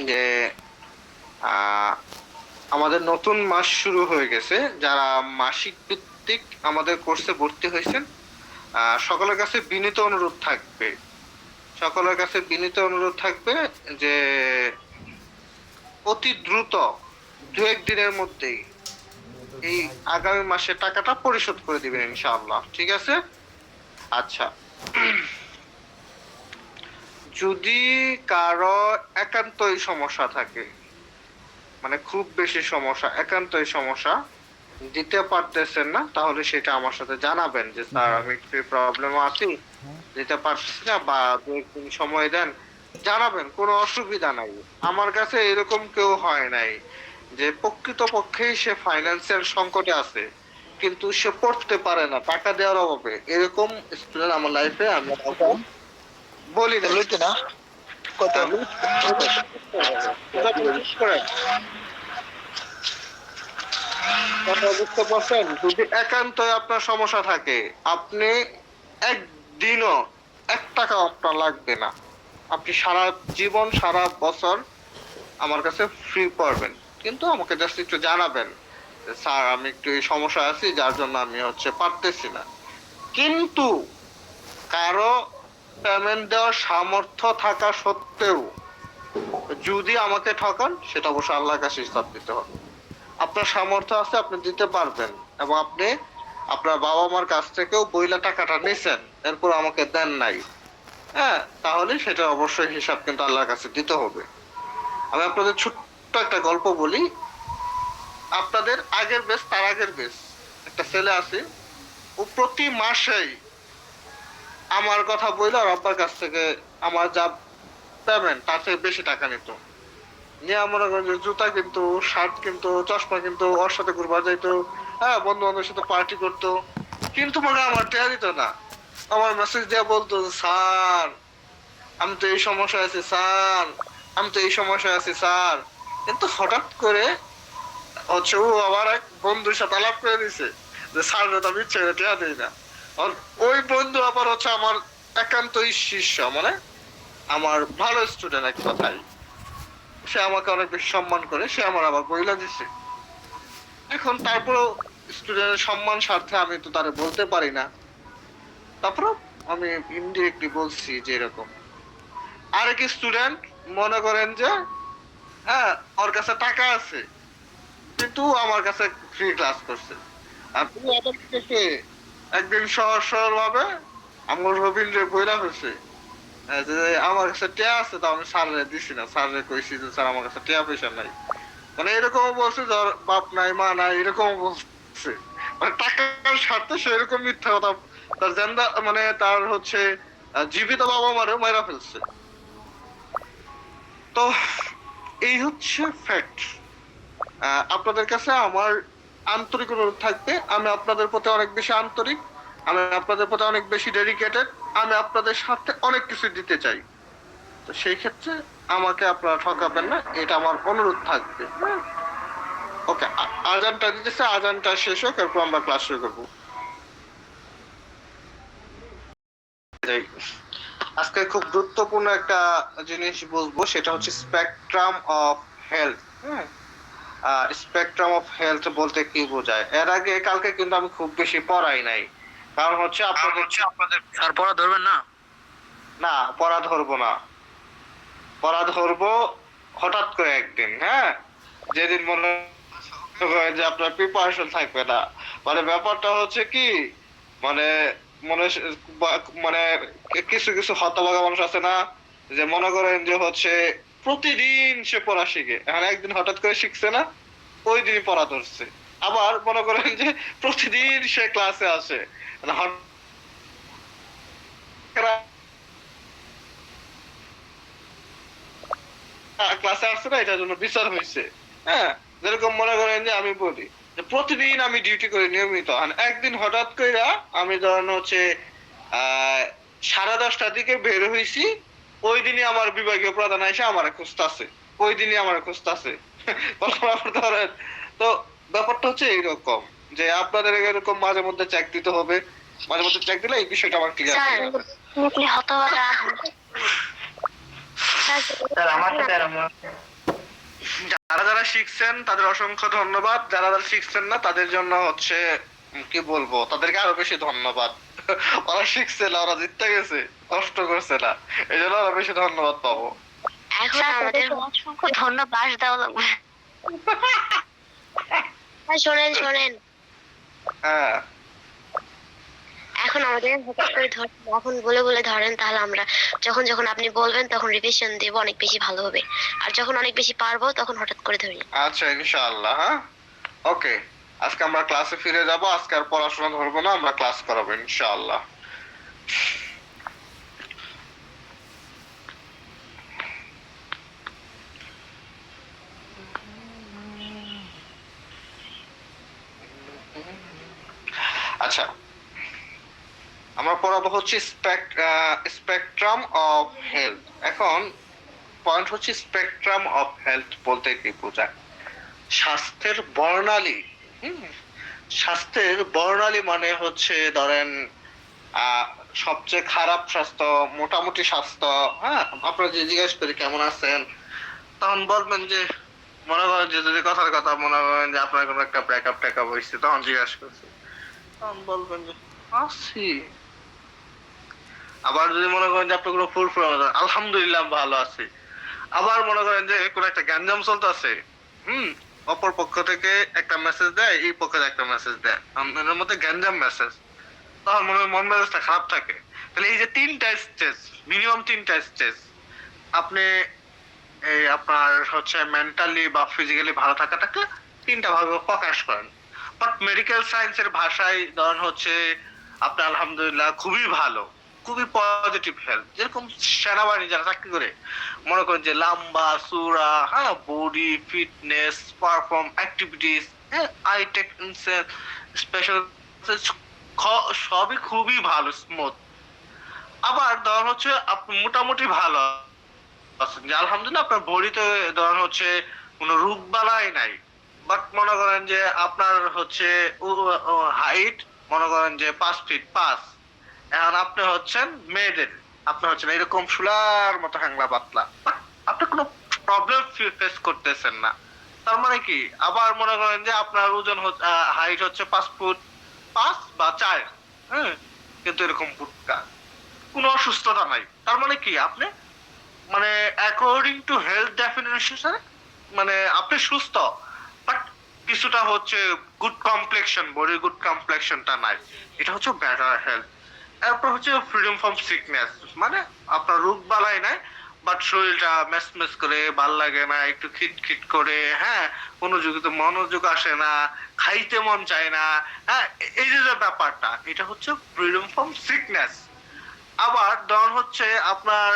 যে আহ, আমাদের নতুন মাস শুরু হয়ে গেছে। যারা মাসিক ভিত্তিক আমাদের কোর্সে ভর্তি হয়েছেন, সকলের কাছে বিনীত অনুরোধ থাকবে, সকলের কাছে বিনীত অনুরোধ থাকবে যে অতি দ্রুত 2-1 দিনের মধ্যেই এই আগামী মাসের টাকাটা পরিশোধ করে দিবেন ইনশাআল্লাহ। ঠিক আছে? আচ্ছা, যদি কারো একান্তই সমস্যা থাকে, মানে খুব বেশি সমস্যা, একান্তই সমস্যা, দিতে পারতেছেন না, তাহলে সেটা আমার সাথে জানাবেন যে স্যার আমি একটু প্রবলেম আছি, দিতে পারছি না, বা 2-1 দিন সময় দেন। জানাবেন, কোনো অসুবিধা নাই। আমার কাছে এরকম কেউ হয় নাই যে প্রকৃতপক্ষেই সে ফাইন্যান্সিয়াল সংকটে আছে কিন্তু সে পড়তে পারে না টাকা দেওয়ার অভাবে। এরকম স্টুডেন্ট আমার লাইফে আমি কাউকে বলি না। বলতে না কত আমি কথা বিশ্বাস করেন, কথা বুঝতে পারছেন? যদি একান্তই আপনার সমস্যা থাকে, আপনি একদিনও 1 টাকা আপনার লাগবে না, আপনি সারা জীবন সারা বছর আমার কাছে ফ্রি পড়বেন। কিন্তু আমাকে জাস্ট একটু জানাবেন যে, স্যার আমি একটু এই সমস্যা আছি যার জন্য আমি পারতেছি না। কিন্তু কারো পেমেন্ট দেওয়ার সামর্থ্য থাকা সত্ত্বেও যদি আমাকে ঠকান, সেটা অবশ্য আল্লাহর কাছে হিসাব দিতে হবে। আপনার সামর্থ্য আছে, আপনি দিতে পারবেন, এবং আপনি আপনার বাবা মার কাছ থেকেও বইলা টাকাটা নিছেন, এরপর আমাকে দেন নাই, হ্যাঁ, তাহলে সেটা অবশ্যই হিসাব কিন্তু আল্লাহর কাছে দিতে হবে। আমি আপনাদের ছোট্ট একটা গল্প বলি। আপনাদের আগের বেশ, তার আগের বেশ একটা ছেলে আছে, ও প্রতি মাসেই আমার কথা বইলে আর আব্বার কাছ থেকে আমার যা পেমেন্ট তার থেকে বেশি টাকা নিত। নিয়ে মনে করেন যে জুতা কিন্তু, শার্ট কিন্তু, চশমা কিন্তু, ওর সাথে ঘুরবার যাইতো, হ্যাঁ, বন্ধু বান্ধবের সাথে পার্টি করতো, কিন্তু মনে হয় আমার টেয়া দিত না। আমার মেসেজ দিয়ে বলতো, স্যার আমি তো এই সমস্যায় আছি স্যার, আমি তো এই সমস্যায় আছি স্যার। কিন্তু হঠাৎ করে ও আমার এক বন্ধুর সাথে আলাপ করে দিছে যে স্যার তো আমি ইচ্ছে করে টেয়া দিই না। আর ওই বন্ধু আবার আমার একান্তই শিষ্য, মানে আমার ভালো স্টুডেন্ট এক কথায়। সে আমাকে অনেক বেশি সম্মান করে, সে আমার আবার বইলা দিছে। এখন তারপরেও স্টুডেন্টের সম্মান স্বার্থে আমি তো তারে বলতে পারি না, তারপরেও আমি ইনডিরেক্টলি বলছি যে এরকম। আরেক স্টুডেন্ট মনে করেন যে, হ্যাঁ, ওর কাছে টাকা আছে কিন্তু আমার কাছে ফ্রি ক্লাস করছে। আপনি আমার কাছে একদিন সহজ সরল ভাবে আমার রবীন্দ্র বইলা হয়েছে যে আমার কাছে টিয়া আছে, তো আমি স্যারে দিছি না, স্যারে কইছি যে স্যার আমার কাছে টিয়া পয়সা নাই। মানে এরকম বলছে যে ওর বাপ নাই মা নাই, এরকম বলছে। মানে টাকার স্বার্থে সে এরকম মিথ্যা কথা, তার জেন্দা মানে তার জীবিত বাবা মারেও মাইরা ফেলছে। তো এই হচ্ছে ফ্যাক্ট। আপনাদের কাছে আমার আন্তরিক অনুরোধ থাকবে, আমি আপনাদের প্রতি অনেক বেশি আন্তরিক, আমি আপনাদের প্রতি অনেক বেশি ডেডিকেটেড, আমি আপনাদের সাথে অনেক কিছু দিতে চাই। তো সেই ক্ষেত্রে আমাকে আপনারা ঠকাবেন না, এটা আমার অনুরোধ থাকবে। ওকে, আজানটা দিতেছে, আজানটা শেষ হোক, এরপর আমরা ক্লাস শুরু করবো। আজকে খুব গুরুত্বপূর্ণ একটা জিনিস বুঝবো, সেটা হচ্ছে স্পেকট্রাম অফ হেলথ। হ্যাঁ, স্পেকট্রাম অফ হেলথ বলতে কি বোঝায়? এর আগে কালকে কিন্তু আমি খুব বেশি পড়াই নাই, কারণ আপনাদের স্যার পড়া ধরবেন না? না, পড়া ধরবো না, পড়া ধরবো হঠাৎ করে একদিন, হ্যাঁ, যেদিন মনে করেন যে আপনার প্রিপারেশন থাকবে না। মানে ব্যাপারটা হচ্ছে কি, মানে মনে মানে কিছু কিছু হতভাগা মানুষ আছে না, যে মনে করেন যে প্রতিদিন সে পড়া শিখে, এখন একদিন হঠাৎ করে শিখছে না, ওই দিনই পড়া ধরছে। আবার মনে করেন যে প্রতিদিন সে ক্লাসে আসে, মানে ক্লাসে আসছে না এটার জন্য বিচার হয়েছে। হ্যাঁ, যেরকম মনে করেন যে আমি বলি যে প্রতিদিন আমি ডিউটি করি নিয়মিত, আর একদিন হঠাৎ করে আমি ধরেন 10:30টার দিকে বের হয়েছি, ওই দিনই আমার বিভাগীয় প্রধান এসে আমার খুঁজতেছে, ওই দিনই আমার খুঁজতেছে। ধরেন, তো ব্যাপারটা হচ্ছে এইরকম, যে আপনাদের এরকম মাঝে মধ্যে চেক দিতে হবে, মাঝে মধ্যে চেক দিলে এই বিষয়টা আমার ক্লিয়ার হবে। স্যার আমার সাথে আর আমার যারা যারা শিখছেন তাদের অসংখ্য ধন্যবাদ, যারা যারা শিখছেন না তাদের জন্য হচ্ছে কি বলবো, তাদেরকে আরো বেশি ধন্যবাদ। ওরা শিখছে না, ওরা জিততে গেছে, কষ্ট করছে না, এই জন্য আরো বেশি ধন্যবাদ পাবো। এখন আমাদের অসংখ্য ধন্যবাদ দেওয়া লাগবে। শোনেন শোনেন, হ্যাঁ এখন আমাদের হঠাৎ করে এখন বলে বলে ধরেন, তাহলে আমরা যখন যখন আপনি বলবেন তখন রিভিশন দেব, অনেক বেশি ভালো হবে। আর যখন অনেক বেশি পারবো তখন হঠাৎ করে ধরি। আচ্ছা ইনশাআল্লাহ। হ্যাঁ ওকে, আজকে আমরা ক্লাসে ফিরে যাব, আজকে আর পড়াশোনা ধরবো না, আমরা ক্লাস করাবো ইনশাআল্লাহ। আচ্ছা, আমরা পড়াবো হচ্ছে স্পেকট্রাম অফ হেলথ। এখন পয়েন্ট হচ্ছে স্পেকট্রাম অফ হেলথ বলতে কি বোঝায়? স্বাস্থ্যের বর্ণালী। স্বাস্থ্যের বর্ণালী মানে হচ্ছে ধরেন সবচেয়ে খারাপ স্বাস্থ্য, মোটামুটি স্বাস্থ্য। হ্যাঁ, আপনারা যে জিজ্ঞেস করি কেমন আছেন, তখন বলবেন যে, মনে করেন যে যদি কথার কথা মনে করেন যে আপনার কোনো একটা ব্রেকআপ টেকআপ হয়েছে, তখন জিজ্ঞেস করছি, তখন বলবেন যে আছি। আবার যদি মনে করেন যে আপনার কোনো ফুল আলহামদুলিল্লাহ ভালো আছি। আবার মনে করেন যে কোনো একটা গ্যাঞ্জাম চলতেছে, অপর পক্ষ থেকে একটা মেসেজ দেয়, এই পক্ষে একটা মেসেজ দেয়, আমাদের মধ্যে গ্যাঞ্জাম মেসেজ, তখন মন মেজাজটা খারাপ থাকে। তাহলে এই যে তিনটা স্টেজ, মিনিমাম তিনটা স্টেজ, আপনি এই আপনার হচ্ছে মেন্টালি বা ফিজিক্যালি ভালো থাকাটাকে তিনটা ভাবে প্রকাশ করেন। বাট মেডিকেল সায়েন্সের ভাষায় ধরেন হচ্ছে আপনি আলহামদুলিল্লাহ খুবই ভালো, খুবই পজিটিভ হেলথ। যেরকম সেনাবাহিনী যারা চাকরি করে, মনে করেন যে লম্বা চূড়া, হ্যাঁ, বডি ফিটনেস, পারফর্ম অ্যাক্টিভিটিস, হ্যাঁ, আই টেক স্পেশাল, সবই খুবই ভালো, স্মুথ। আবার ধরেন হচ্ছে আপনি মোটামুটি ভালো আছেন, যে আলহামদুলিল্লাহ আপনার বডিতে ধরেন হচ্ছে কোনো রোগ বালাই নাই। বাট মনে করেন যে আপনার হচ্ছে হাইট মনে করেন যে 5 ফিট 5, এখন আপনি হচ্ছেন মেয়েদের, আপনি হচ্ছেন এরকম শুলার মতো হ্যাংলা পাতলা, আপনি কোনো প্রবলেম ফেস করতেছেন না। তার মানে কি? আবার মনে করেন যে আপনার ওজন হাইট হচ্ছে 5 ফুট 5 বা 4, হ্যাঁ, কিন্তু এরকম বুটকা, কোনো অসুস্থতা নাই। তার মানে কি? আপনি মানে অ্যাকর্ডিং টু হেলথ ডেফিনেশন মানে আপনি সুস্থ, বাট কিছুটা হচ্ছে গুড কমপ্লেকশন, বডি গুড কমপ্লেকশনটা নাই, এটা হচ্ছে বেটার হেলথ। এরপর হচ্ছে ফ্রিডম ফ্রম সিকনেস, মানে আপনার রোগ বালাই নাই, বাট শরীরটা মেস করে, ভাল লাগে না, একটু খিটখিট করে, হ্যাঁ, মনোযোগ আসে না, খাইতে মন চায় না, হ্যাঁ, এই যে ব্যাপারটা, এটা হচ্ছে ফ্রিডম ফ্রম সিকনেস। আবার ধরুন হচ্ছে আপনার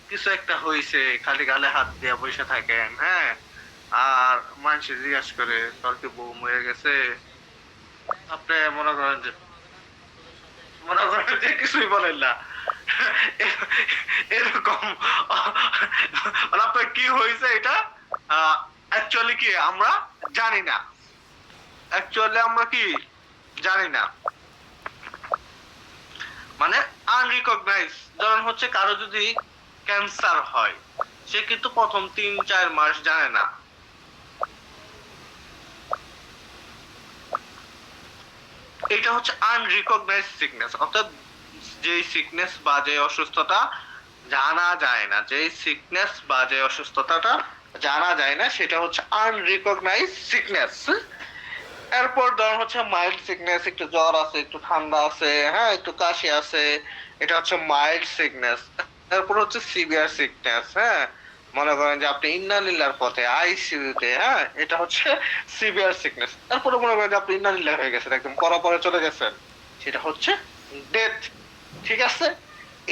কিছু একটা হয়েছে, খালি গালে হাত দিয়ে বসে থাকেন, হ্যাঁ, আর মানুষ জিজ্ঞাসা করে তোর কি বউ মরে গেছে, আপনি মনে করেন যে কিছুই বলেন না, এরকম আপনার কি হয়েছে এটা অ্যাকচুয়ালি কি আমরা জানি না, আমরা কি জানি না, মানে আনরিকগনাইজ। ধরুন হচ্ছে কারো যদি ক্যান্সার হয়, সে কিন্তু প্রথম 3-4 মাস জানে না। এটা হচ্ছে আনরিকগনাইজ সিকনেস, অর্থাৎ যে সিকনেস বা যে অসুস্থতা জানা যায় না, যে সিকনেস বা যে অসুস্থতাটা জানা যায় না, সেটা হচ্ছে আনরিকগনাইজ সিকনেস। এরপর ধরুন হচ্ছে মাইল্ড সিকনেস, একটু জ্বর আছে, একটু ঠান্ডা আছে, হ্যাঁ, একটু কাশি আছে, এটা হচ্ছে মাইল্ড সিকনেস। এরপর হচ্ছে সিভিয়ার সিকনেস, হ্যাঁ, মনে করেন যে আপনি ইন্নালিল্লাহর পথে, আইসিইউতে, হ্যাঁ, এটা হচ্ছে সিভিয়ার সিকনেস। তারপরে মনে করেন যে আপনি ইন্নালিল্লাহ হয়ে গেছেন, একদম পরে চলে গেছেন, সেটা হচ্ছে ডেথ। ঠিক আছে,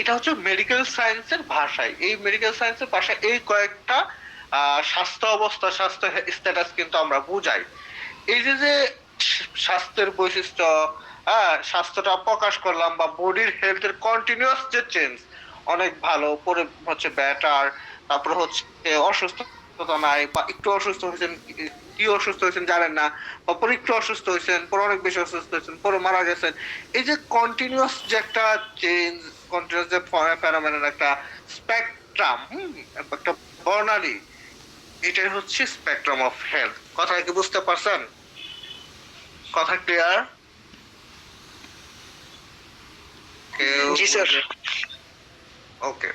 এটা হচ্ছে মেডিকেল সায়েন্সের ভাষায়, এই মেডিকেল সায়েন্সের ভাষায় এই কয়েকটা স্বাস্থ্য অবস্থা, স্বাস্থ্য স্ট্যাটাস কিন্তু আমরা বুঝাই। এই যে স্বাস্থ্যের বৈশিষ্ট্য, হ্যাঁ, স্বাস্থ্যটা প্রকাশ করলাম, বা বডির হেলথের কন্টিনিউয়াস যে চেঞ্জ, অনেক ভালো, পরে হচ্ছে বেটার, তারপর হচ্ছে অসুস্থতা নাই, বা একটু অসুস্থ হয়েছেন, কি অসুস্থ হয়েছেন জানেন না, বা পরে একটু অসুস্থ হয়েছেন, পরে অনেক বেশি অসুস্থ হয়েছেন, পরে মারা গেছেন। এই যে কন্টিনিউয়াস যে একটা চেঞ্জ, কন্টিনিউয়াস যে ফেনোমেনন, একটা স্পেকট্রাম, একটা বর্ণালী, এটাই হচ্ছে স্পেকট্রাম অফ হেলথ। কথা কি বুঝতে পারছেন? কথা ক্লিয়ার? জি স্যার। ওকে,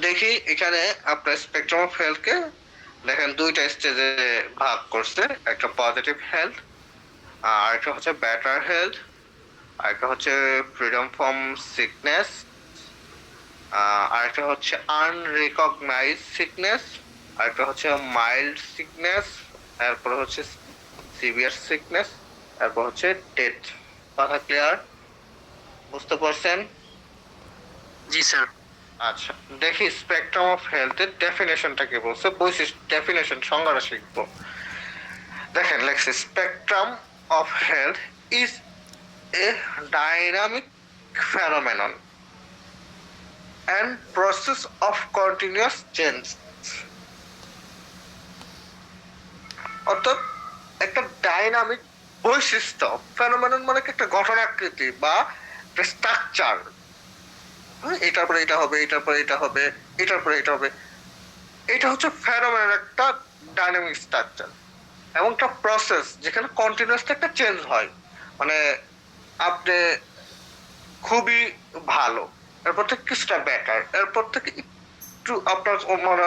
দেখি এখানে আপনার স্পেকট্রাম অফ হেলথ কে দেখেন দুইটা স্টেজে ভাগ করছে, একটা পজিটিভ হেলথ আর একটা হচ্ছে বেটার হেলথ, আর একটা হচ্ছে ফ্রিডম ফ্রম সিকনেস, আর একটা হচ্ছে আনরিকগনাইজ সিকনেস, আর একটা হচ্ছে মাইল্ড সিকনেস, তারপর হচ্ছে সিভিয়ার সিকনেস, তারপর হচ্ছে ডেথ। কথা ক্লিয়ার? বুঝতে পারছেন? জি স্যার। আচ্ছা, দেখি স্পেকট্রাম অফ হেলথের ডেফিনেশনটা কি বলছে, বৈশিষ্ট্য ডেফিনেশন সংজ্ঞাটা শিখবো। দেখেন লেখছে, spectrum of health is a dynamic phenomenon and process of continuous change। অর্থাৎ একটা ডাইনামিক বৈশিষ্ট্য, ফেনোমেনন মানে কি একটা ঘটনাকৃতি বা একটা স্ট্রাকচার, এটার পরে এটা হবে, এটার পরে এটা হবে, এটার পরে এটা হবে, এটা হচ্ছে ফেনোমেনন, একটা ডাইনামিক স্ট্রাকচার এবং একটা প্রসেস যেখানে কন্টিনিউয়াসলি একটা চেঞ্জ হয়। মানে আপনি খুবই ভালো, এরপর থেকে কিছুটা বেটার, এরপর থেকে একটু আপনার মানে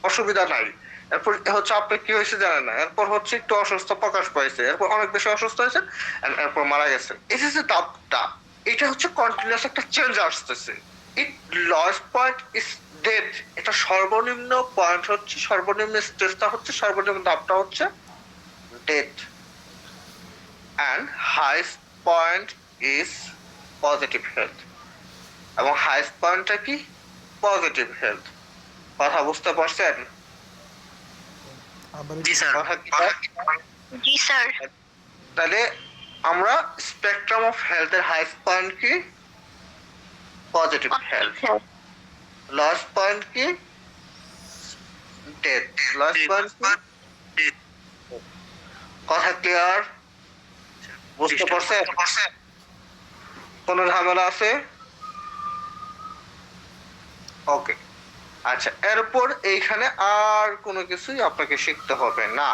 অসুবিধা নাই, এরপর হচ্ছে আপনি কি হয়েছে জানেন না, এরপর হচ্ছে একটু অসুস্থ প্রকাশ পাইছে, এরপর অনেক বেশি অসুস্থ হয়েছে, এরপর মারা গেছেন। এই যে ধাপটা, এটা হচ্ছে কন্টিনিউয়াস একটা চেঞ্জ আসতেছে। ইট লস্ট পয়েন্ট ইজ ডেথ। এটা সর্বনিম্ন পয়েন্ট হচ্ছে, সর্বনিম্ন স্টেজটা হচ্ছে, সর্বনিম্ন ধাপটা হচ্ছে death, and highest point is positive health. এবং হাইস্ট পয়েন্টটা কি? Positive health. কথা বুঝতে পারছেন? জি স্যার। কথা কি? জি স্যার। তাহলে আমরা স্পেকট্রাম অফ হেলথের হাইস্ট পয়েন্ট কি? Positive health. লস্ট পয়েন্ট কি? ডেথ। লস্ট পয়েন্ট কি? কথা ক্লিয়ার? বুঝতে পারছেন? কোনো ঝামেলা আছে? ওকে, আচ্ছা, এরপর এইখানে আর কোনো কিছুই আপনাকে শিখতে হবে না।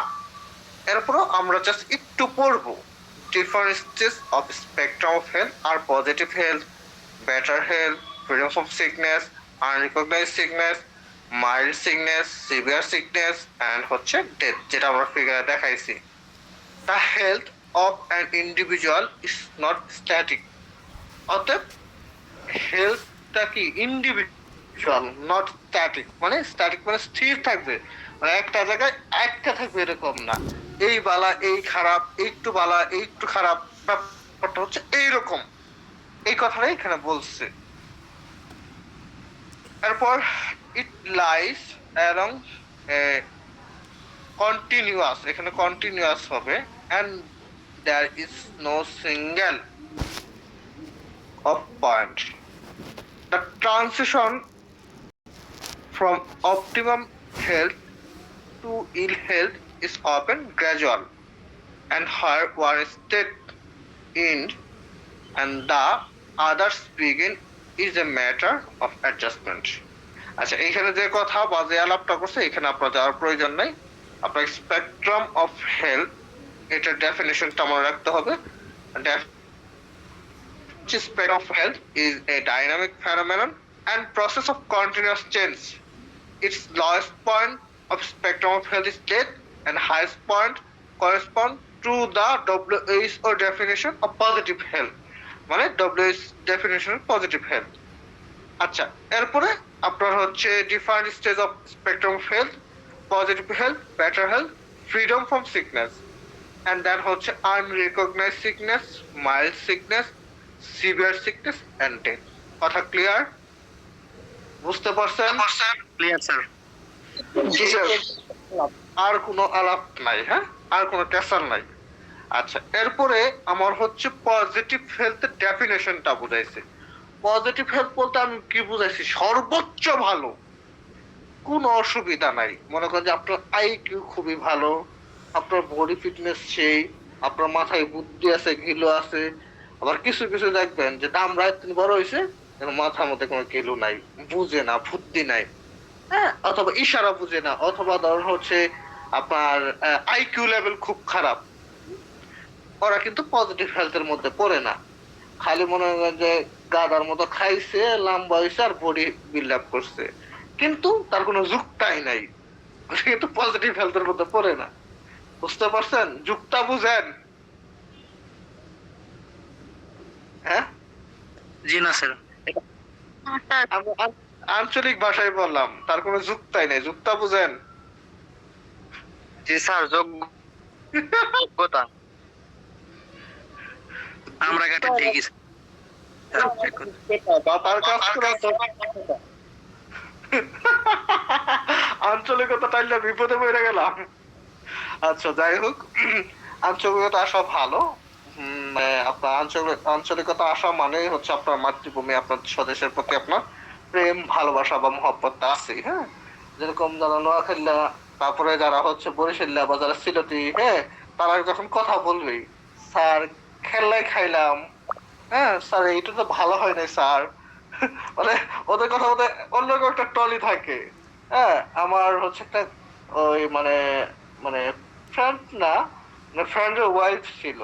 এরপরও আমরা জাস্ট একটু পড়বো different stage of spectrum of health আর positive health, better health, freedom from sickness, unrecognise sickness, mild sickness, severe sickness and হচ্ছে ডেথ, যেটা আমরা ফিগারে দেখাইছি। The health of an individual is not static. অতএব হেলথটা কি ইন্ডিভিজুয়াল, নট স্ট্যাটিক। মানে স্ট্যাটিক মানে স্থির থাকবে, মানে একটা জায়গায় আটকা থাকবে এরকম না। এই বালা এই খারাপ, এই একটু বালা এই একটু খারাপ, ব্যাপারটা হচ্ছে এইরকম। এই কথাটাই এখানে বলছে। এরপর ইট লাইস অ্যালং কন্টিনিউয়াস, এখানে কন্টিনিউয়াস হবে, and there is no single of point. The transition from optimum health to ill health is often gradual, and where one state ends and the others begin is a matter of adjustment. আচ্ছা, এইখানে যে কথা বা যে আলাপটা করছে এখানে আপনার যাওয়ার প্রয়োজন নাই। আপনার স্পেকট্রাম অফ হেলথ, এটার ডেফিনেশনটা মনে রাখতে হবে। Spectrum of health is a dynamic phenomenon and process of continuous change. Its lowest point of spectrum of health is death, and highest point correspond to the WHO definition of positive health. মানে WHO definition of positive health. আচ্ছা, এরপরে আপনার হচ্ছে different stage of spectrum of health, positive health, better health, freedom from sickness, and then হচ্ছে unrecognise sickness, mild sickness, severe sickness and death. কথা clear? বুঝতে পারছেন? Clear sir. জি sir. আর কোনো আলাপ নাই, হ্যাঁ, আর কোনো ক্যাসার নাই। আচ্ছা, এরপরে আমার হচ্ছে পজিটিভ হেলথের ডেফিনেশনটা বুঝাইছে। পজিটিভ হেলথ বলতে আমি কি বুঝাইছি? সর্বোচ্চ ভালো, কোনো অসুবিধা নাই। মনে করেন যে আপনার আইকিউ খুবই ভালো, আপনার বডি ফিটনেস সেই, আপনার মাথায় বুদ্ধি আছে, ঘিলো আছে। আবার কিছু কিছু দেখবেন যে দাম রায় তিনি বড় হয়েছে, এর মাথার মধ্যে কোনো গেলু নাই, বুঝে না, বুদ্ধি নাই, হ্যাঁ, অথবা ইশারা বুঝে না, অথবা ধর হচ্ছে আপনার আইকিউ লেভেল খুব খারাপ, ওরা কিন্তু পজিটিভ হেলথের মধ্যে পড়ে না। খালি মনে হয় যে গাদার মতো খাইছে, লম্বা হয়েছে আর বডি বিল্ড আপ করছে, কিন্তু তার কোনো যুক্তাই নাই, সে কিন্তু পজিটিভ হেলথের মধ্যে পড়ে না। বুঝতে পারছেন? যুক্তা বুঝেন? হ্যাঁ, জি না স্যার। আমি আঞ্চলিক ভাষায় বললাম, তার কোনো যুক্তাই নেই, যুক্তা বুঝেন? জি স্যার, যোগ্যতা আমরা কাটে ঠিকই তার কাজ করা আঞ্চলিকতা টাইলে বিপদে পড়ে গেলাম। আচ্ছা, যাই হোক, আঞ্চলিকতা আসা ভালো। আপনার আঞ্চলিকতা আসা মানেই হচ্ছে আপনার মাতৃভূমি, আপনার স্বদেশের প্রতি আপনার প্রেম, ভালোবাসা বা মহব্বতটা আছে। হ্যাঁ, যেরকম যারা নোয়াখালীরা, তারপরে যারা হচ্ছে বরিশাল্লা বা যারা সিলেটি, হ্যাঁ, তারা যখন কথা বলবে, স্যার খেললাই খাইলাম, হ্যাঁ স্যার এইটা তো ভালো হয় নাই স্যার, মানে ওদের কথা মধ্যে অন্যরকম একটা টলি থাকে। হ্যাঁ, আমার হচ্ছে একটা ওই মানে মানে ফ্রেন্ড না, মানে ফ্রেন্ডের ওয়াইফ ছিল,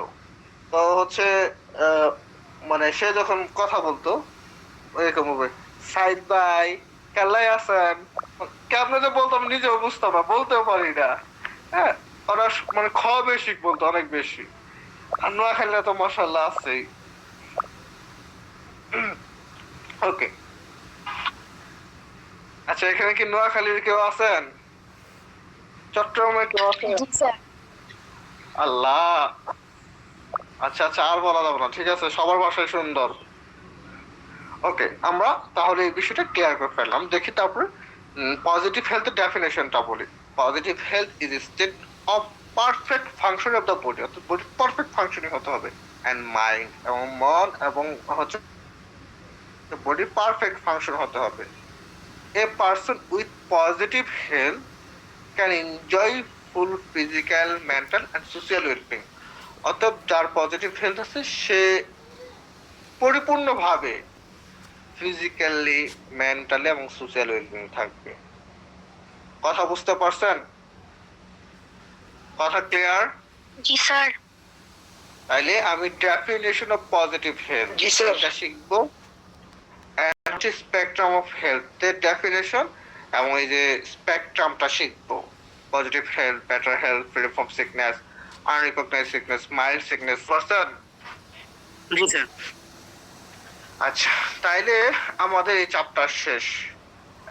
তো হচ্ছে আহ, মানে সে যখন কথা বলতো এরকম হবে, সাইদ ভাই কেলাই আছেন, কেমনে যে বলতাম নিজেও বুঝতাম না, বলতেও পারি না। হ্যাঁ, ওরা মানে খ বেশি বলতো, অনেক বেশি। আর নোয়াখালীরা তো মশাল্লা আছেই। ওকে, আচ্ছা, এখানে কি নোয়াখালীর কেউ আছেন? চট্টগ্রামে কেউ আছেন? আল্লাহ, আচ্ছা আচ্ছা, আর বলা যাবে না, ঠিক আছে, সবার ভাষায় সুন্দর। ওকে, আমরা তাহলে এই বিষয়টা ক্লিয়ার করে ফেললাম। দেখি তারপরে পজিটিভ হেলথের ডেফিনেশনটা বলি। Positive health is state of perfect function of the body, অর্থাৎ বডি পারফেক্ট ফাংশনিং হতে হবে, এন্ড মাইন্ড, এবং মন এবং হচ্ছে বডি পারফেক্ট ফাংশন হতে হবে। A person with positive health can enjoy full physical, mental and social wellbeing. অর্থাৎ যার পজিটিভ হেলথ আছে সে পরিপূর্ণভাবে ফিজিক্যালি, মেন্টালি এবং সোশ্যাল ওয়েলবিং থাকবে। কথা বুঝতে পারছেন? কথা ক্লিয়ার? জি স্যার। তাইলে আমি definition of positive health G sir. এটা শিখবো, স্পেকট্রাম অফ হেলথের ডেফিনেশন, এবং এই যে স্পেকট্রামটা শিখবো। Positive health, better health, free from sickness, unrecognised sickness, mild sickness. পারছেন? জি স্যার। আচ্ছা, তাইলে আমাদের এই চ্যাপ্টার শেষ।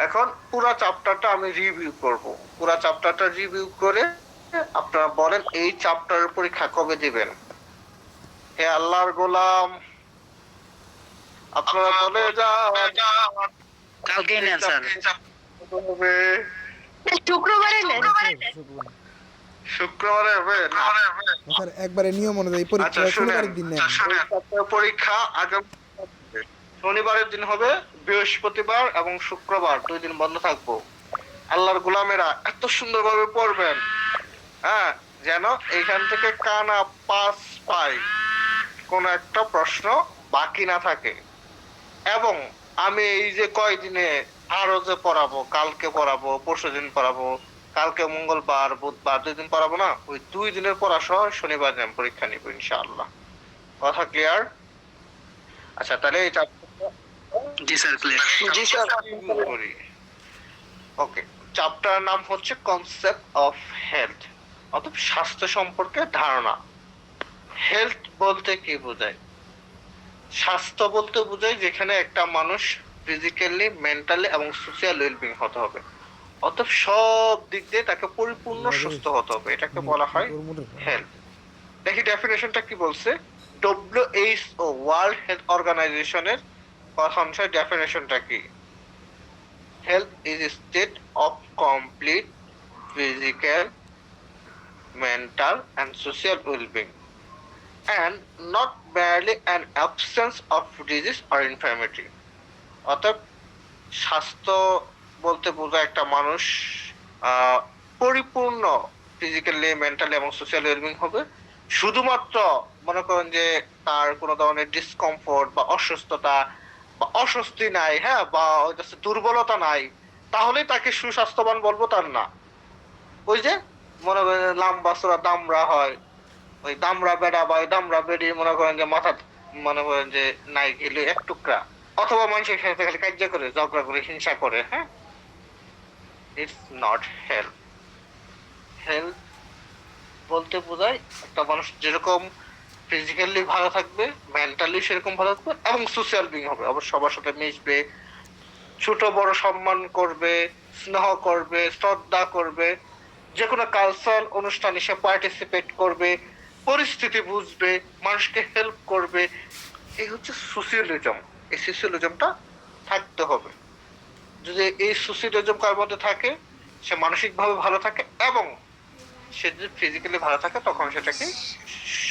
এখন পুরো চ্যাপ্টারটা আমি রিভিউ করব। পুরো চ্যাপ্টারটা রিভিউ করে আপনারা বলেন এই চ্যাপ্টারের পরীক্ষা কবে দিবেন? হে আল্লাহর গোলাম, আপনারা বলে যান কালকেই নেন স্যার। হবে, শুক্রবারে নেন। শুক্রবারে হবে না? স্যার একবারে নিয়ম অনুযায়ী পরীক্ষা আচ্ছা, শুনেন, শনিবারের দিন নেন। পরীক্ষা আগামী শনিবারের দিন হবে, বৃহস্পতিবার এবং শুক্রবার 2 দিন বন্ধ থাকবো। আল্লাহর গোলামেরা এত সুন্দরভাবে পড়বেন, হ্যাঁ, যেন এইখান থেকে কানা পাস পাই, কোন একটা প্রশ্ন বাকি না থাকে। এবং আমি এই যে কয়দিনে আরো যে পড়াবো, কালকে পড়াবো, পরশুদিন পড়াবো, কালকে মঙ্গলবার, বুধবার 2 দিন পড়াবো না, ওই 2 দিনের পড়া সহ শনিবার দিন পরীক্ষা নিব ইনশাআল্লাহ। কথা ক্লিয়ার? আচ্ছা, তাহলে এটা জি স্যার, ক্লিয়ার। জি স্যার, করি। ওকে, চ্যাপ্টার নাম হচ্ছে কনসেপ্ট অফ হেলথ, অর্থাৎ স্বাস্থ্য সম্পর্কে ধারণা। হেলথ বলতে কি বোঝায়? স্বাস্থ্য বলতে বোঝায় যেখানে একটা মানুষ ফিজিক্যালি, মেন্টালি এবং সোশ্যাল ওয়েলবিং হতে হবে, অর্থাৎ সব দিক দিয়ে তাকে পরিপূর্ণ সুস্থ হতে হবে, এটাকে বলা হয় হেলথ। দেখি ডেফিনেশনটা কি বলছে। WHO, ওয়ার্ল্ড হেলথ অর্গানাইজেশনের কথা অনুসারে ডেফিনেশনটা কি? Health is a state of complete physical, mental and social well-being, and not merely an absence of disease or infirmity. অর্থাৎ স্বাস্থ্য বলতে বোঝায় একটা মানুষ পরিপূর্ণ ফিজিক্যালি, মেন্টালি এবং সোশ্যাল ওয়েলবিং হবে। শুধুমাত্র মনে করেন যে তার কোনো ধরনের ডিসকমফোর্ট বা অসুস্থতা বা অস্বস্তি নাই, হ্যাঁ, বা হচ্ছে দুর্বলতা নাই, তাহলেই তাকে সুস্বাস্থ্যবান বলবো তার না। ওই যে মনে করেন লাম্বা চোরা দামড়া হয়, ওই দামড়া বেড়া বা ওই দামড়া বেড়ি মনে করেন যে মাথা মনে করেন যে নাই গেলে এক টুকরা, অথবা মানুষের সাথে খালি কার্য করে ঝগড়া করে হিংসা করে, হ্যাঁ, ইটস নট হেলথ। হেলথ বলতে বোঝায় একটা মানুষ যেরকম ফিজিক্যালি ভালো থাকবে, মেন্টালি সেরকম ভালো থাকবে, এবং সোশ্যাল বিং হবে, আবার সবার সাথে মিশবে, ছোট বড় সম্মান করবে, স্নেহ করবে, শ্রদ্ধা করবে, যে কোনো কালচারাল অনুষ্ঠানে সে পার্টিসিপেট করবে, পরিস্থিতি বুঝবে, মানুষকে হেল্প করবে। এই হচ্ছে সোশিয়ালিজম। এই সোশিয়ালিজমটা থাকতে হবে। যদি এই সোশিয়ালিজম কার মধ্যে থাকে, সে মানসিকভাবে ভালো থাকে এবং সে যদি ফিজিক্যালি ভালো থাকে, তখন সেটাকে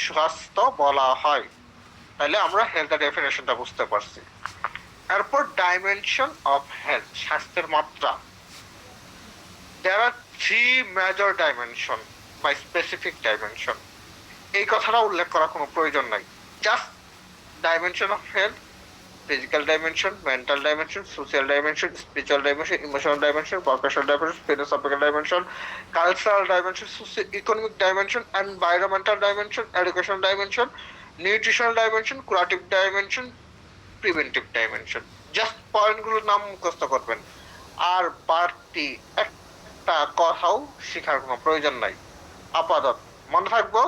স্বাস্থ্য বলা হয়। তাহলে আমরা হেলথের ডেফিনেশনটা বুঝতে পারছি। এরপর ডাইমেনশন অফ হেলথ, স্বাস্থ্যের মাত্রা। There are three major dimension by specific dimension. এই কথাটা উল্লেখ করার কোনো প্রয়োজন নাই। Just dimension of health, physical dimension, mental dimension, social dimension, spiritual dimension, emotional dimension, vocational dimension, philosophical dimension, cultural dimension, socio economic dimension, environmental dimension, educational dimension, nutritional dimension, curative dimension, preventive dimension. Just পয়েন্টগুলোর নাম মুখস্থ করবেন, আর বাড়তি একটা কথাও শেখার কোনো প্রয়োজন নাই। আপাতত মনে থাকবো।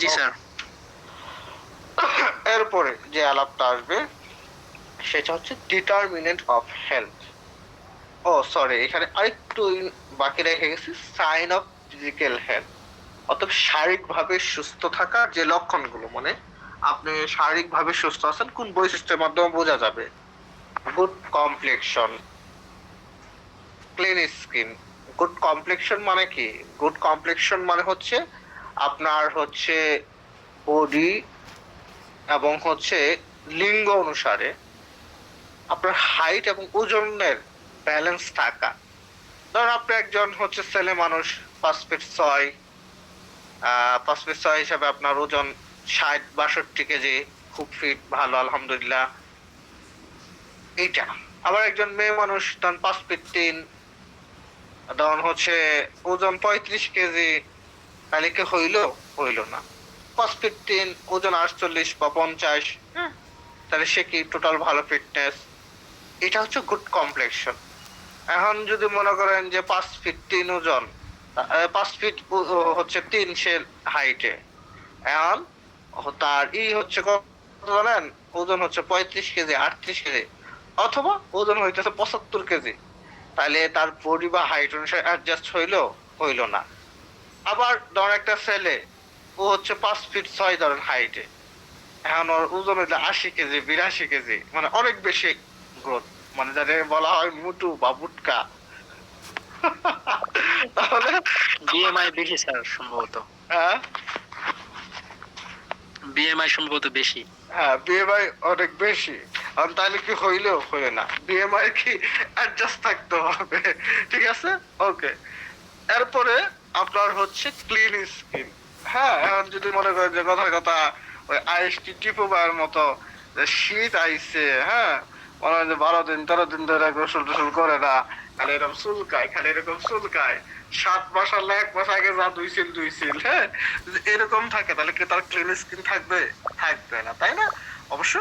জি স্যার। এরপরে যে আলাপটা আসবে সেটা হচ্ছে determinant of health. Oh sorry, এখানে আরেকটু বাকি রেখে গেছি, সাইন অফ ফিজিক্যাল হেলথ, অর্থাৎ শারীরিকভাবে সুস্থ থাকার যে লক্ষণগুলো, মানে আপনি শারীরিকভাবে সুস্থ আছেন কোন বৈশিষ্ট্যের মাধ্যমে বোঝা যাবে। Good complexion, clean skin. Good complexion মানে কি? গুড কমপ্লেক্সন মানে হচ্ছে আপনার হচ্ছে বডি এবং হচ্ছে লিঙ্গ অনুসারে আপনার হাইট এবং ওজনের ব্যালেন্স থাকা। ধর আপনি একজন হচ্ছে ছেলে মানুষ, 5 ফিট 6, 5 ফিট 6 হিসাবে আপনার ওজন 60-62 কেজি, খুব ফিট, ভালো আলহামদুলিল্লাহ, এইটা। আবার একজন মেয়ে মানুষ তখন 5 ফিট 3, তখন হচ্ছে ওজন 35 কেজি, তাহলে কি হইলো না। 5 ফিট 3, ওজন 48 বা 50, হ্যাঁ, তাহলে সে কি টোটাল ভালো ফিটনেস। এটা হচ্ছে গুড কমপ্লেক্সন। এখন যদি মনে করেন যে 5 ফিট 3 ওজন, 5 ফিট 3 সে হাইটে, এখন তার হচ্ছে কত জানেন? ওজন হচ্ছে 35 কেজি, 38 কেজি, অথবা ওজন হইতেছে 75 কেজি, তাহলে তার বডি বা হাইট অনুসারে অ্যাডজাস্ট হইলো না। আবার ধর একটা ছেলে, ও হচ্ছে 5 ফিট 6 ধরেন হাইটে, এখন ওর ওজন হইলে 80 কেজি, 82 কেজি, মানে অনেক বেশি গ্রোথ, মানে যাদের বলা হয় মুটু বা বুটকা। তাহলে বিএমআই বেশি স্যার সম্ভবত। হ্যাঁ, বিএমআই সম্ভবত বেশি। হ্যাঁ, বিএমআই অনেক বেশি। আর তাহলে কি হইলো না, বিএমআই কি অ্যাডজাস্ট থাকতে হবে, ঠিক আছে, ওকে। এরপরে আপনার হচ্ছে ক্লিন স্কিন। হ্যাঁ, এখন যদি মনে করেন যে কথার কথা ওই আইএসটি টিপোবার মতো যে শীত আইছে, হ্যাঁ, মনে হয় যে 12 দিন 13 দিন ধরে গোসল টোসল করে না, খালি এরকম চুলকায় 7 মাস আর 1 মাস আগে যা ধুইছিল, হ্যাঁ, যদি এরকম থাকে তাহলে কি তার ক্লিন স্কিন থাকবে না, তাই না? অবশ্য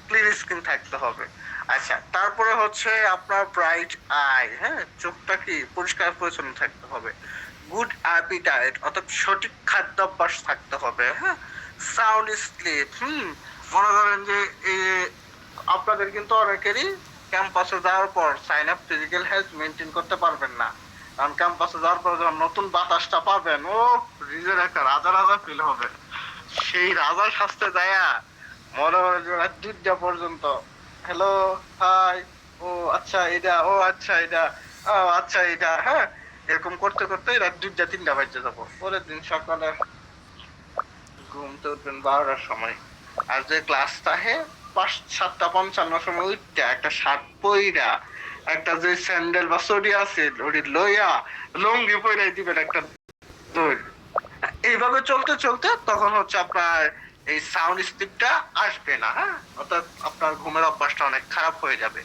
ক্লিন স্কিন থাকতে হবে। আচ্ছা, তারপরে হচ্ছে আপনার ব্রাইট আই, হ্যাঁ, চোখটা কি পরিষ্কার পরিচ্ছন্ন থাকতে হবে। গুড অ্যাপিটাইট, অর্থাৎ সঠিক খাদ্যাভ্যাস থাকতে হবে, হ্যাঁ। সাউন্ড স্লিপ, মনে করেন যে এই আপনাদের কিন্তু অনেকেরই ক্যাম্পাসে যাওয়ার পর sign up physical health maintain করতে পারবেন না, কারণ ক্যাম্পাসে যাওয়ার পর যখন নতুন বাতাসটা পাবেন, ও নিজের একটা রাজা ফিল হবে। সেই রাজার স্বাস্থ্যে যায়া মনে হয় যে রাত 2টা পর্যন্ত হ্যালো হাই, ও আচ্ছা এটা, ও আচ্ছা এটা, ও আচ্ছা এটা, হ্যাঁ, এরকম করতে করতে রাত 2টা 3টা বাজে যাবো। পরের দিন সকালে ঘুমতে উঠবেন 12টার সময়, আর যে ক্লাস থাকে 7:55 সময় উঠতে একটা শার্ট পইরা, একটা যে স্যান্ডেল বা সরি আছে ওটি লইয়া লঙ্গি পইরাই দিবেন একটা দৌড়। এইভাবে চলতে চলতে তখন হচ্ছে আপনার এই সাউন্ড স্লিপটা আসবে না, হ্যাঁ, অর্থাৎ আপনার ঘুমের অভ্যাসটা অনেক খারাপ হয়ে যাবে।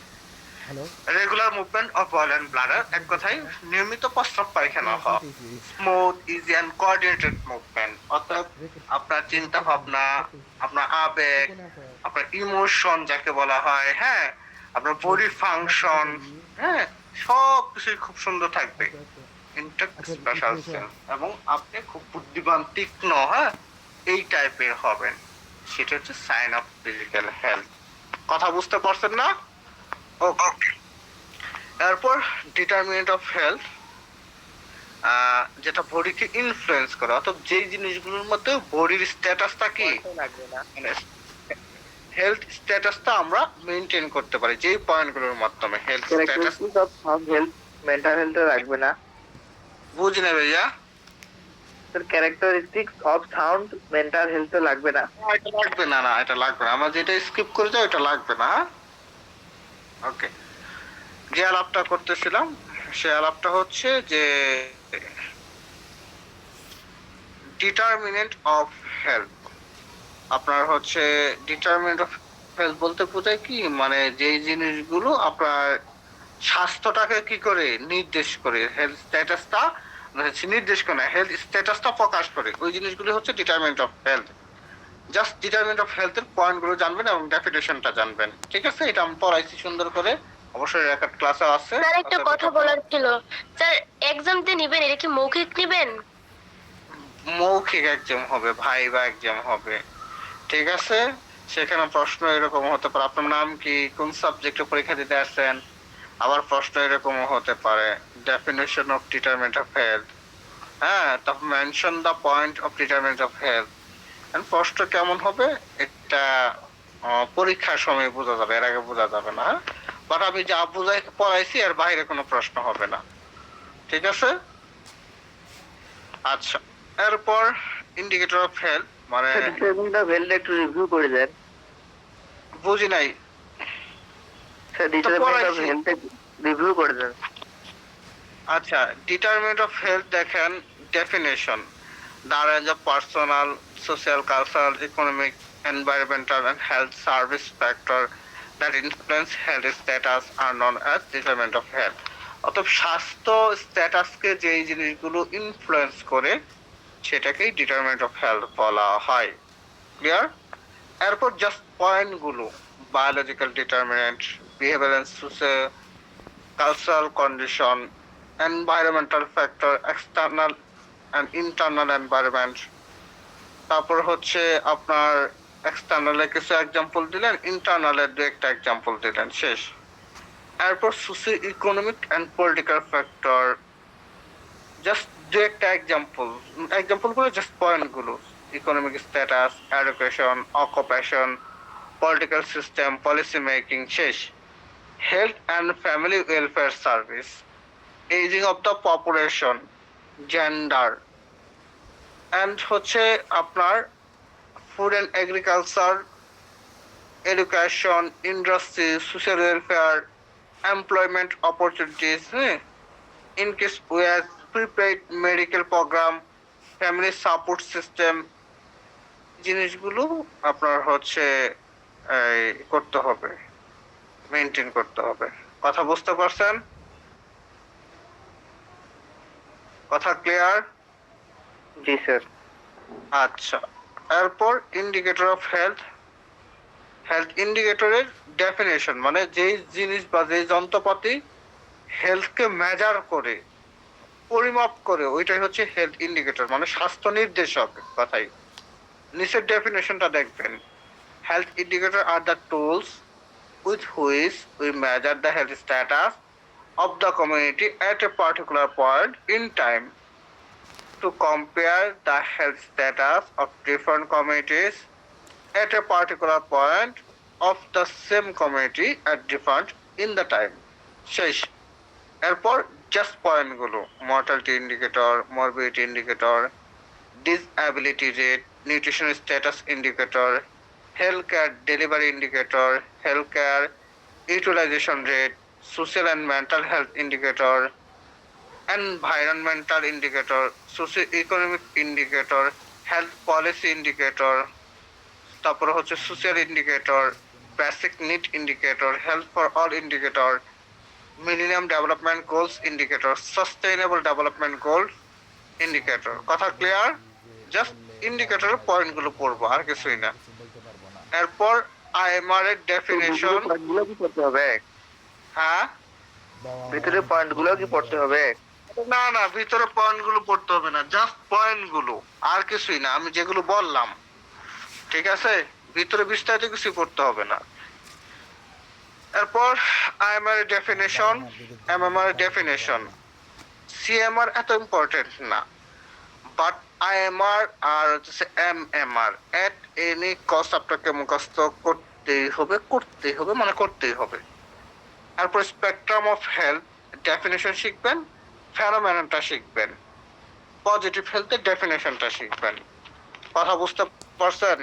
Hello regular movement of bowel and bladder, এক কথায় নিয়মিত প্রস্রাব পায়খানা হওয়া, smooth easy and coordinated movement, অর্থাৎ আপনার চিন্তা ভাবনা, আপনার আবেগ, আপনার ইমোশন যাকে বলা হয়, হ্যাঁ, আপনার বডি ফাংশন, হ্যাঁ, সব কিছুই খুব সুন্দর থাকবে, ইনটেক্ট স্পেশাল সেন্স, এবং আপনি খুব বুদ্ধিমান, তীক্ষ্ণ, হ্যাঁ, এই টাইপের হবেন। সেটা হচ্ছে সাইন অফ ফিজিক্যাল হেলথ। কথা বুঝতে পারছেন না? ওকে। এরপর ডিটারমিনেন্ট অফ হেলথ, যেটা বডিকে ইনফ্লুয়েন্স করে, অর্থাৎ যেই জিনিসগুলোর মধ্যে বডির স্ট্যাটাসটা কি, মানে হেলথ স্ট্যাটাসটা আমরা মেইনটেইন করতে পারি, যেই পয়েন্টগুলোর মাধ্যমে health status. Health mental health লাগবে না বুঝি না ভাইয়া। Sir, characteristics of sound mental health লাগবে না। এটা লাগবে না, না এটা লাগবে না, আমরা যেটা স্কিপ করে যাই ওটা লাগবে না। ওকে, যে আলাপটা করতেছিলাম সে আলাপটা হচ্ছে যে ডিটারমিনেন্ট অফ হেলথ। আপনার হচ্ছে ডিটারমিনেন্ট অফ হেলথ বলতে বোঝায় কি, মানে যেই জিনিসগুলো আপনার স্বাস্থ্যটাকে কি করে নির্দেশ করে, হেলথ স্ট্যাটাসটা নির্দেশ করে না, হেলথ স্ট্যাটাসটা প্রকাশ করে, ওই জিনিসগুলো হচ্ছে determinant of health. Just determinant of হেলথের পয়েন্টগুলো জানবেন এবং ডেফিনেশনটা জানবেন, ঠিক আছে? এটা আমি পড়াইছি সুন্দর করে, অবশ্যই রেকর্ড ক্লাসে আছে। স্যার একটা কথা বলার ছিল, স্যার এক্সাম দিয়ে নিবেন, এটা কি মৌখিক নিবেন? মৌখিক এক্সাম হবে, ভাইবা এক্সাম হবে, ঠিক আছে? সেখানে প্রশ্ন এরকম হতে পারে, আপনার নাম কি, কোন সাবজেক্টে পরীক্ষা দিতে আসছেন, আবার প্রশ্ন এরকম হতে পারে definition of determinant of health, হ্যাঁ, তারপর mention the point of determinant of health. প্রশ্ন কেমন হবে এটা পরীক্ষার সময় বোঝা যাবে, এর আগে বোঝা যাবে না, হ্যাঁ? বাট আমি যা বুঝাই পড়াইছি এর বাইরে কোনো প্রশ্ন হবে না, ঠিক আছে? আচ্ছা, এরপর ইন্ডিকেটর অফ হেলথ, মানে ডিটারমিনেন্ট অফ হেলথ একটু রিভিউ করে দেন বুঝি নাই। স্যার, ডিটারমিনেন্ট অফ পড়াইছি। হেলথ রিভিউ করে দেন। আচ্ছা, ডিটারমিনেন্ট অফ হেলথ দেখেন, definition, the range of personal, social, cultural, economic, environmental and health service factor that influence health status are known as determinant of health. অর্থাৎ স্বাস্থ্য স্ট্যাটাসকে যেই জিনিসগুলো influence করে সেটাকেই ডিটারমিনেন্ট অফ হেলথ বলা হয়। ক্লিয়ার? এরপর জাস্ট পয়েন্টগুলো, biological determinant, behavioural and social cultural condition, environmental factor, external and internal environment, তারপর হচ্ছে আপনার এক্সটার্নালে কিছু এক্সাম্পল দিলেন, ইন্টারনালের দু একটা এক্সাম্পল দিলেন, শেষ। এরপর socio economic and political factor, just দু একটা এক্সাম্পল করে জাস্ট পয়েন্টগুলো, economic status, education, occupation, political system, policy making, শেষ। Health and family welfare service, aging of the population, gender, and হচ্ছে আপনার food and agriculture, education, industry, social welfare, employment opportunities, হ্যাঁ, in case with prepaid medical program, family support system, জিনিসগুলো আপনার হচ্ছে এই করতে হবে, মেনটেন করতে হবে। কথা বুঝতে পারছেন? কথা ক্লিয়ার? জি স্যার। আচ্ছা, এরপর ইন্ডিকেটর অফ হেলথ। হেলথ ইন্ডিকেটরের ডেফিনেশন, মানে যেই জিনিস বা যেই যন্ত্রপাতি হেলথকে মেজার করে, পরিমাপ করে, ওইটাই হচ্ছে হেলথ ইন্ডিকেটর, মানে স্বাস্থ্য নির্দেশক কথাই। নিচের ডেফিনেশনটা দেখবেন, health indicator are the tools with which we measure the health status of the community at a particular point in time to compare the health status of different communities at a particular point of the same community at different in the time. শেষ। এরপর just পয়েন্টগুলো, mortality indicator, morbidity indicator, disability rate, nutrition status indicator, health care delivery indicator, health care utilization rate, social and mental health indicator, environmental indicator, socio-economic indicator, health policy indicator, তারপরে হচ্ছে social indicator, basic need indicator, health for all indicator, millennium development goals indicator, sustainable development goal indicator. কথা clear? Just ইন্ডিকেটরের পয়েন্টগুলো পড়বো, আর কিছুই না। এরপর IMR এর ডেফিনেশন। গুলো কি পড়তে হবে? হ্যাঁ, ভিতরে পয়েন্ট গুলো কি পড়তে হবে? না না, ভিতরে পয়েন্টগুলো পড়তে হবে না, জাস্ট পয়েন্টগুলো, আর কিছুই না। আমি যেগুলো বললাম, ঠিক আছে, ভিতরে বিস্তারিত কিছু পড়তে হবে না। এরপর আইএমআর এর ডেফিনেশন, এমএমআর এর ডেফিনেশন। সিএমআর এত ইম্পর্টেন্ট না, বাট আইএমআর আর হচ্ছে এমএমআর এট এনি কস্ট আপনাকে মুখস্থ করতেই হবে, মানে করতেই হবে। তারপর স্পেকট্রাম অফ হেলথ ডেফিনেশন শিখবেন, ফেনোমেননটা শিখবেন, পজিটিভ হেলথের ডেফিনেশনটা শিখবেন। কথা বুঝতে পারছেন?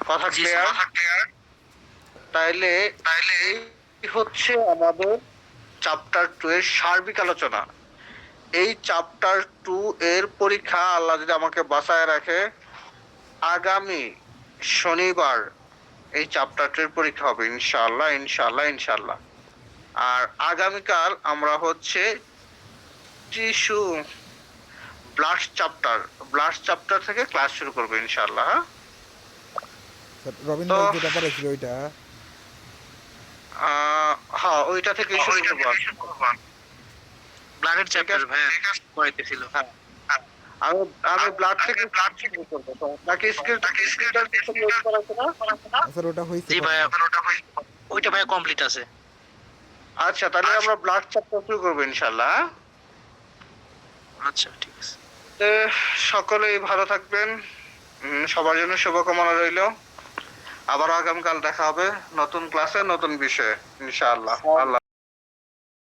কথা জি, ক্লিয়ার? স্যার। তাইলে এই হচ্ছে আমাদের চ্যাপ্টার 2 এর সার্বিক আলোচনা। এই চ্যাপ্টার 2 এর পরীক্ষা আল্লাহ যদি আমাকে বাঁচায় রাখে, আগামী শনিবার এই চ্যাপ্টার 2 এর পরীক্ষা হবে ইনশাআল্লাহ, ইনশাআল্লাহ, ইনশাআল্লাহ। আর আগামীকাল আমরা হচ্ছে টিস্যু ব্লাস্ট চ্যাপ্টার থেকে ক্লাস শুরু করবো ইনশাআল্লাহ। হ্যাঁ? স্যার রবিন তো- ভাই যেটা পড়েছিল ওইটা হ্যাঁ, ওইটা থেকে শুরু করবো। ব্লাডের চ্যাপ্টার আছে, ভাই ঠিক আছে। পড়াইতেছিল। আমি ব্লাড থেকে শুরু করবো। বাকি স্কিলটা করাছে না? স্যার ওটা হয়েছে জি ভাই, ওইটা ভাই কমপ্লিট আছে। আচ্ছা, তাহলে আমরা ব্লাড চ্যাপ্টার শুরু করবো ইনশাআল্লাহ। হ্যাঁ? আচ্ছা, ঠিক আছে। তো সকলেই ভালো থাকবেন, সবার জন্য শুভকামনা রইল। আবার আগামীকাল দেখা হবে নতুন ক্লাসে, নতুন বিষয়ে ইনশাআল্লাহ। আল্লাহ।